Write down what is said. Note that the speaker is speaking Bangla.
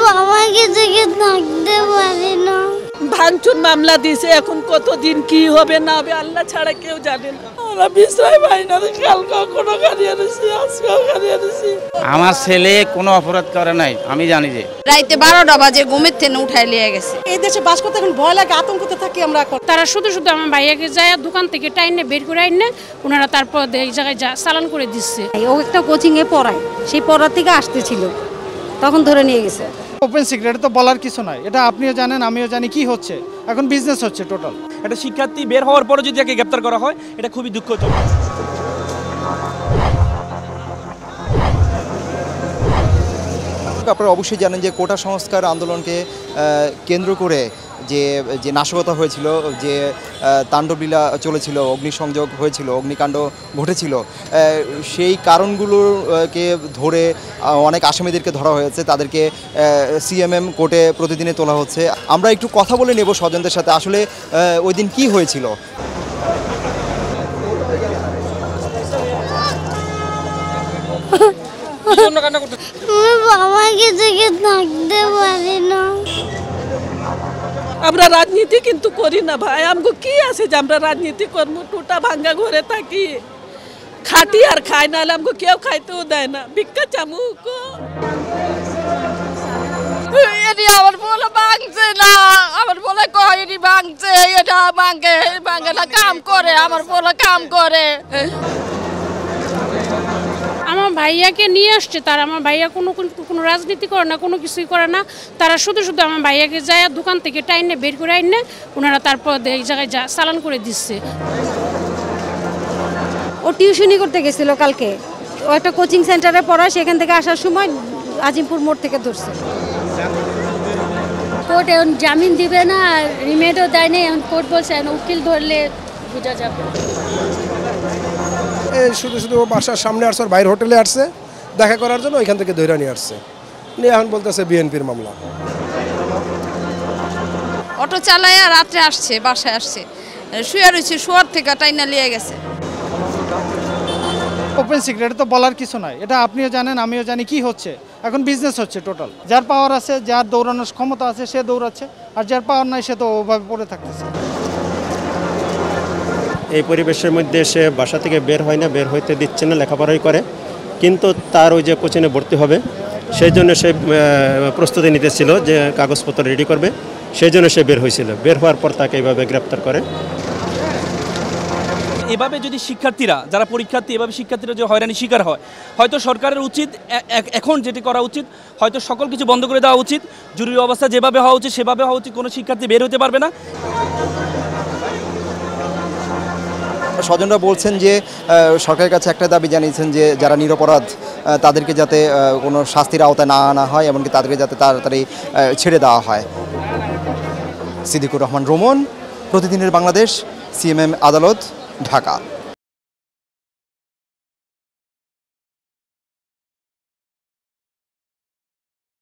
বাবাকে থেকে থাকতে পারি না। ভাঙচুর মামলা দিয়েছে, এখন কতদিন কি হবে না হবে আল্লাহ ছাড়া কেউ জানে না। আমরা বিশ্রাম পাই না, কালকে কোনো গাড়ি এনেছি, আজকেও গাড়ি এনেছি। আমার ছেলে কোনো অপরাধ করে নাই, আমি জানি যে রাইতে 12টা বাজে ঘুমের থেকে উঠাই নিয়ে গেছে। এই দেশে বাস করতে এখন ভয় লাগে, আতঙ্কতে থাকি আমরা এখন। তারা শুধু শুধু আমার ভাইয়াকে যায় দোকান থেকে টাইনে বের করে আইনে ওনারা তারপর এই জায়গায় চালান করে দিচ্ছে। ও একটা কোচিংয়ে পড়ায়, সেই পড়ার থেকে আসতেছিল, তখন ধরে নিয়ে গেছে। ওপেন সিক্রেট তো বলার কিছু নাই, এটা আপনিও জানেন আমিও জানি কি হচ্ছে এখন, বিজনেস হচ্ছে টোটাল। একটা শিক্ষার্থী বের হওয়ার পরে যদি তাকে গ্রেপ্তার করা হয়, এটা খুবই দুঃখজনক। আপনারা অবশ্যই জানেন যে কোটা সংস্কার আন্দোলনকে কেন্দ্র করে যে নাশকতা হয়েছিল, যে তাণ্ডবলীলা চলেছিল, অগ্নিসংযোগ হয়েছিল, অগ্নিকাণ্ড ঘটেছিল, সেই কারণগুলোকে ধরে অনেক আসামিদেরকে ধরা হয়েছে, তাদেরকে সিএমএম কোর্টে প্রতিদিনে তোলা হচ্ছে। আমরা একটু কথা বলে নেব স্বজনদের সাথে, আসলে ওই দিন কী হয়েছিল। বাবাকে থেকে থাকতে পারি না। আমরা রাজনীতি কিন্তু করি না ভাই, আমগো কি আছে যে আমরা রাজনীতি করবো? টুটা ভাঙ্গা ঘরে থাকি, খাটি আর খাই না, আমগো কেউ খাইতেও দেয় না, ভিক্ষা চামুক। আমার বলে ভাঙছে না, আমার বলে কয়নি ভাঙছে, এটা ভাঙে না, কাম করে, আমার বলে কাম করে। আমার ভাইয়াকে নিয়ে আসছে তারা, আমার ভাইয়া কোনো রাজনীতি করে না, কোনো কিছুই করে না। তারা শুধু শুধু আমার ভাইয়াকে যায় দোকান থেকে টাইনে বের করে আইনে ওনারা তারপর এই জায়গায় চালান করে দিচ্ছে। ও টিউশনি করতে গেছিল কালকে, ও একটা কোচিং সেন্টারে পড়ায়, সেখান থেকে আসার সময় আজিমপুর মোড় থেকে ধরছে। কোর্ট এখন জামিন দিবে না, রিমেডও দেয়নি, এখন কোর্ট বলছে উকিল ধরলে বোঝা যাবে। শুধু শুধু বাসার সামনে আসছে, বাইরে হোটেলে আসছে দেখা করার জন্য, ওইখান থেকে ধরে নিয়ে আসছে, নিয়ে এখন বলতেছে বিএনপির মামলা। অটো চালায় রাত্রে আসছে, বাসায় আসছে, শুয়ে রয়েছে, শোয়ার থেকে টাইনা নিয়ে গেছে। ওপেন সিক্রেট তো বলার কিছু নাই, এটা আপনিও জানেন আমিও জানি কি হচ্ছে এখন, বিজনেস হচ্ছে টোটাল। যার পাওয়ার আছে, যার দৌড়ানোর ক্ষমতা আছে সে দৌড়াচ্ছে, আর যার পাওয়ার নাই সে তো ওভাবে পড়ে থাকতেছে। এই পরিবেশের মধ্যে সে বাসা থেকে বের হয় না, বের হইতে দিচ্ছে না, লেখাপড়াই করে, কিন্তু তার ওই যে কোচিংয়ে ভর্তি হবে সেই জন্য সে প্রস্তুতি নিতেছিল যে কাগজপত্র রেডি করবে, সেই জন্য সে বের হয়েছিল। বের হওয়ার পর তাকে এইভাবে গ্রেপ্তার করে। এভাবে যদি শিক্ষার্থীরা, যারা পরীক্ষার্থী, এভাবে শিক্ষার্থীরা যে হয়রানি শিকার হয়, হয়তো সরকারের উচিত এখন যেটি করা উচিত, হয়তো সকল কিছু বন্ধ করে দেওয়া উচিত। জরুরি অবস্থা যেভাবে হওয়া উচিত সেভাবে হওয়া উচিত, কোনো শিক্ষার্থী বের হতে পারবে না। স্বজনরা বলছেন যে সরকারের কাছে একটা দাবি জানিয়েছেন যে যারা নিরপরাধ তাদেরকে যাতে কোনো শাস্তির আওতায় না আনা হয়, এমনকি তাদেরকে যাতে তাড়াতাড়ি ছেড়ে দেওয়া হয়। সিদ্দিকুর রহমান রোমন, প্রতিদিনের বাংলাদেশ, সিএমএম আদালত, ঢাকা।